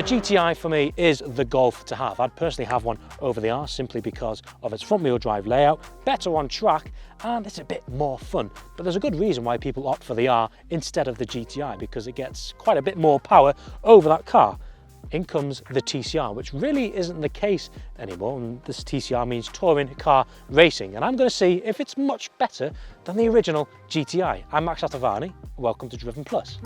GTI for me is the Golf to have. I'd personally have one over the R simply because of its front wheel drive layout, better on track, and it's a bit more fun. But there's a good reason why people opt for the R instead of the GTI, because it gets quite a bit more power over that car. In comes the TCR, which really isn't the case anymore, and this TCR means touring car racing, and I'm going to see if it's much better than the original GTI. I'm Max Atavani, welcome to Driven Plus.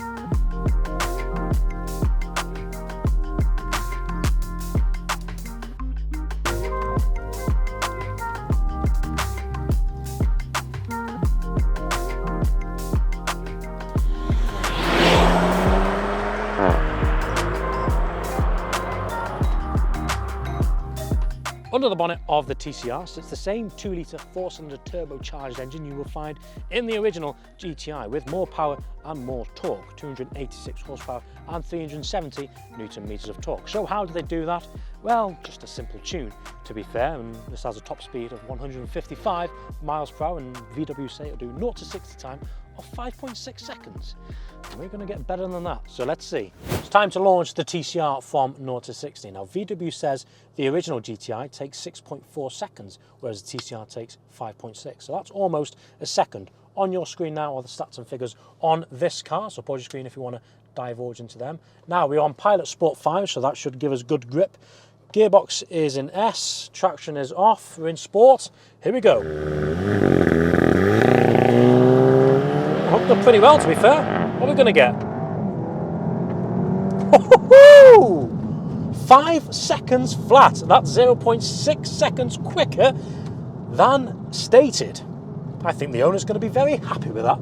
Under the bonnet of the TCR sits the same 2-litre 4-cylinder turbocharged engine you will find in the original GTI, with more power and more torque, 286 horsepower and 370 newton meters of torque. So how do they do that? Well, just a simple tune, to be fair, and this has a top speed of 155 miles per hour, and VW say it'll do 0 to 60 time of 5.6 seconds. We're going to get better than that, so let's see. It's time to launch the TCR from 0 to 60. Now, VW says the original GTI takes 6.4 seconds, whereas the TCR takes 5.6. So that's almost a second. On your screen now are the stats and figures on this car, so pause your screen if you want to divulge into them. Now, we're on Pilot Sport 5, so that should give us good grip. Gearbox is in S, traction is off, we're in Sport. Here we go. Hooked up pretty well, to be fair. What are we going to get? 5 seconds flat. That's 0.6 seconds quicker than stated. I think the owner's going to be very happy with that.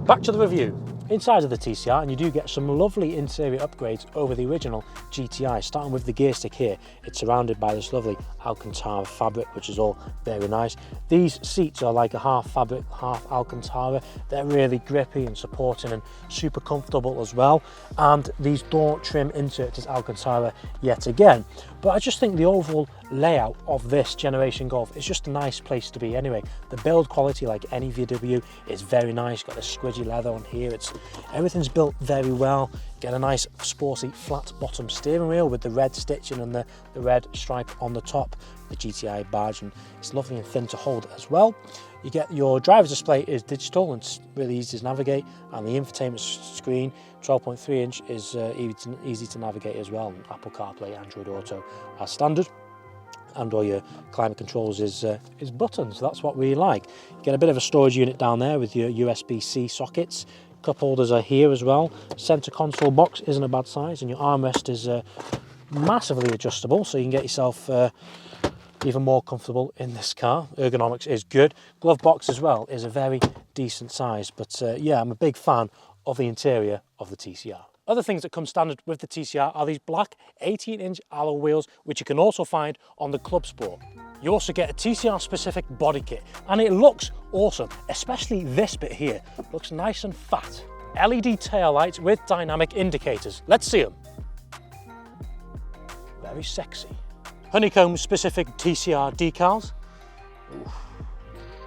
Back to the review. Inside of the TCR, and you do get some lovely interior upgrades over the original GTI, starting with the gear stick here. It's surrounded by this lovely Alcantara fabric, which is all very nice. These seats are like a half fabric, half Alcantara. They're really grippy and supporting and super comfortable as well. And these door trim inserts is Alcantara yet again. But I just think the overall layout of this generation Golf is just a nice place to be anyway. The build quality, like any VW, is very nice. Got this squidgy leather on here. Everything's built very well. Get a nice sporty flat bottom steering wheel with the red stitching and the red stripe on the top, the GTI badge, and it's lovely and thin to hold as well. You get your driver's display is digital and it's really easy to navigate, and the infotainment screen, 12.3 inch, is easy to navigate as well. And Apple CarPlay, Android Auto are standard, and all your climate controls is buttons. That's what we like. You get a bit of a storage unit down there with your USB-C sockets. Cup holders are here as well. Center console box isn't a bad size, and your armrest is massively adjustable, so you can get yourself even more comfortable in this car. Ergonomics is good. Glove box as well is a very decent size, but yeah, I'm a big fan of the interior of the TCR. Other things that come standard with the TCR are these black 18-inch alloy wheels, which you can also find on the Club Sport. You also get a TCR specific body kit, and it looks awesome, especially this bit here. Looks nice and fat. LED tail lights with dynamic indicators. Let's see them. Very sexy. Honeycomb specific TCR decals. Oof.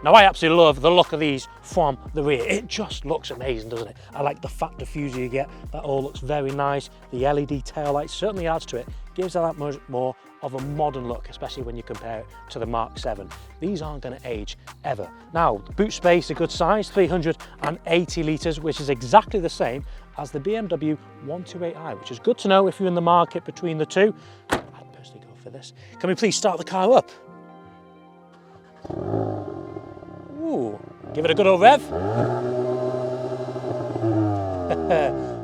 Now, I absolutely love the look of these from the rear. It just looks amazing, doesn't it? I like the fat diffuser you get. That all looks very nice. The LED taillight certainly adds to it. Gives it that much more of a modern look, especially when you compare it to the Mark 7. These aren't going to age ever. Now, boot space, a good size, 380 litres, which is exactly the same as the BMW 128i, which is good to know if you're in the market between the two. I'd personally go for this. Can we please start the car up? Ooh, give it a good old rev.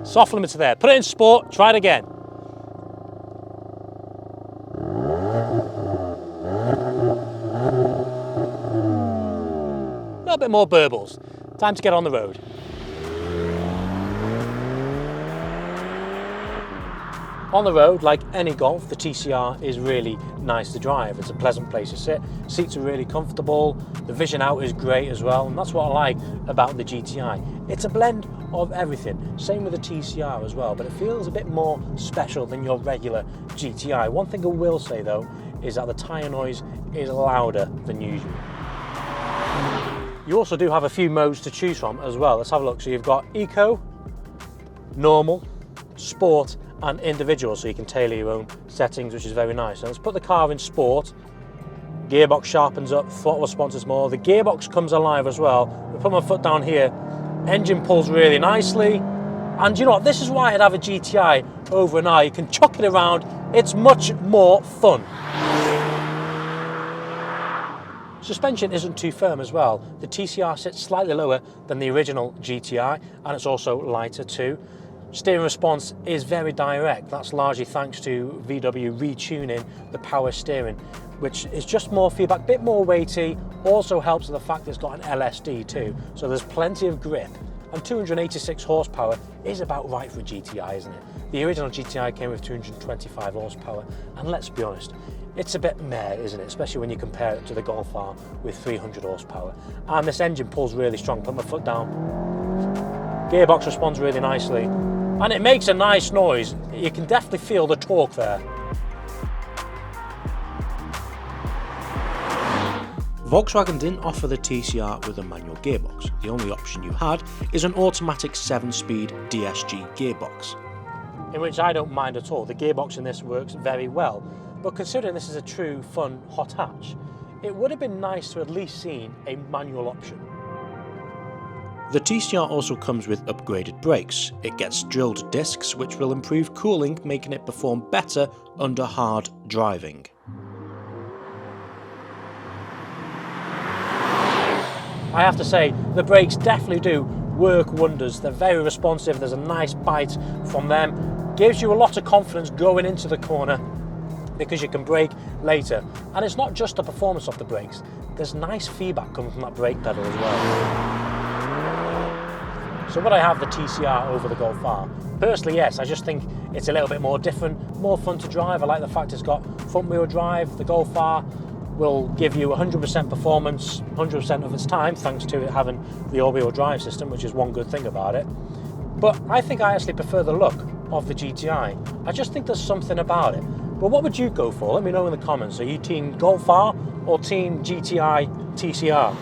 Soft limiter there. Put it in sport, try it again. A little bit more burbles. Time to get on the road. On the road, like any Golf, the TCR is really nice to drive. It's a pleasant place to sit. Seats are really comfortable. The vision out is great as well, and that's what I like about the GTI. It's a blend of everything. Same with the TCR as well, but it feels a bit more special than your regular GTI. One thing I will say though is that the tyre noise is louder than usual. You also do have a few modes to choose from as well. Let's have a look. So you've got Eco, Normal, Sport and individual, so you can tailor your own settings, which is very nice. So let's put the car in sport. Gearbox sharpens up, throttle response is more. The gearbox comes alive as well. We put my foot down here, engine pulls really nicely. And you know what, this is why I'd have a GTI over an R. You can chuck it around, it's much more fun. Suspension isn't too firm as well. The TCR sits slightly lower than the original GTI, and it's also lighter too. Steering response is very direct. That's largely thanks to VW retuning the power steering, which is just more feedback, a bit more weighty. Also helps with the fact it's got an LSD too, so there's plenty of grip. And 286 horsepower is about right for a GTI, isn't it? The original GTI came with 225 horsepower, and let's be honest, it's a bit meh, isn't it? Especially when you compare it to the Golf R with 300 horsepower. And this engine pulls really strong. Put my foot down. Gearbox responds really nicely. And it makes a nice noise. You can definitely feel the torque there. Volkswagen didn't offer the TCR with a manual gearbox. The only option you had is an automatic 7-speed DSG gearbox, in which I don't mind at all. The gearbox in this works very well. But considering this is a true, fun, hot hatch, it would have been nice to at least seen a manual option. The TCR also comes with upgraded brakes. It gets drilled discs, which will improve cooling, making it perform better under hard driving. I have to say, the brakes definitely do work wonders. They're very responsive, there's a nice bite from them. Gives you a lot of confidence going into the corner, because you can brake later. And it's not just the performance of the brakes, there's nice feedback coming from that brake pedal as well. So would I have the TCR over the Golf R? Personally, yes. I just think it's a little bit more different, more fun to drive. I like the fact it's got front wheel drive. The Golf R will give you 100% performance, 100% of its time, thanks to it having the all-wheel drive system, which is one good thing about it. But I think I actually prefer the look of the GTI. I just think there's something about it. But what would you go for? Let me know in the comments. Are you team Golf R or team GTI TCR?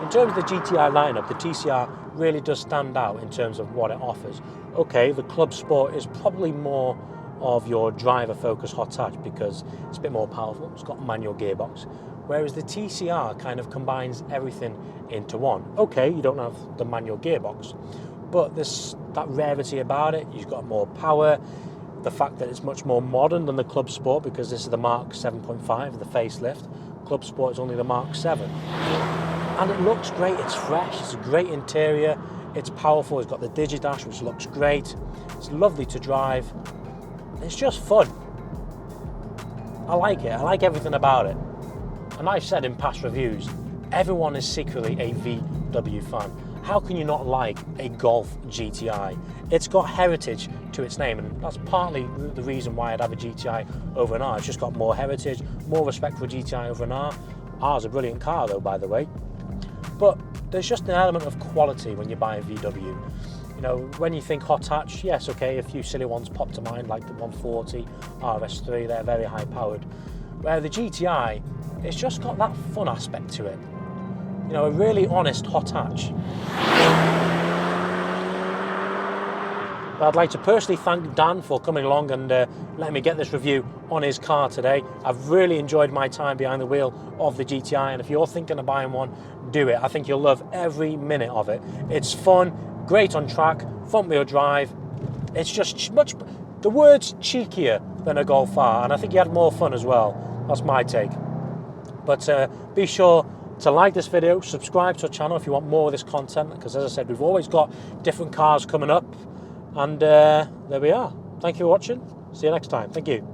In terms of the GTI lineup, the TCR really does stand out in terms of what it offers. Okay, the Club Sport is probably more of your driver-focused hot hatch because it's a bit more powerful. It's got a manual gearbox. Whereas the TCR kind of combines everything into one. Okay, you don't have the manual gearbox, but there's that rarity about it. You've got more power. The fact that it's much more modern than the Club Sport, because this is the Mark 7.5, the facelift. Club Sport is only the Mark 7. And it looks great, it's fresh, it's a great interior, it's powerful, it's got the Digidash, which looks great. It's lovely to drive. It's just fun. I like it, I like everything about it. And I've said in past reviews, everyone is secretly a VW fan. How can you not like a Golf GTI? It's got heritage to its name, and that's partly the reason why I'd have a GTI over an R. It's just got more heritage, more respect for a GTI over an R. R's a brilliant car though, by the way. But there's just an element of quality when you buy a VW. You know, when you think hot hatch, yes, okay, a few silly ones pop to mind, like the 140, RS3, they're very high powered. Where the GTI, it's just got that fun aspect to it. You know, a really honest hot hatch. But I'd like to personally thank Dan for coming along and letting me get this review on his car today. I've really enjoyed my time behind the wheel of the GTI, and if you're thinking of buying one, do it. I think you'll love every minute of it. It's fun, great on track, front wheel drive. It's just much, the word's cheekier than a Golf R, and I think you had more fun as well. That's my take. But be sure to like this video, subscribe to our channel if you want more of this content, because as I said, we've always got different cars coming up. And there we are. Thank you for watching. See you next time. Thank you.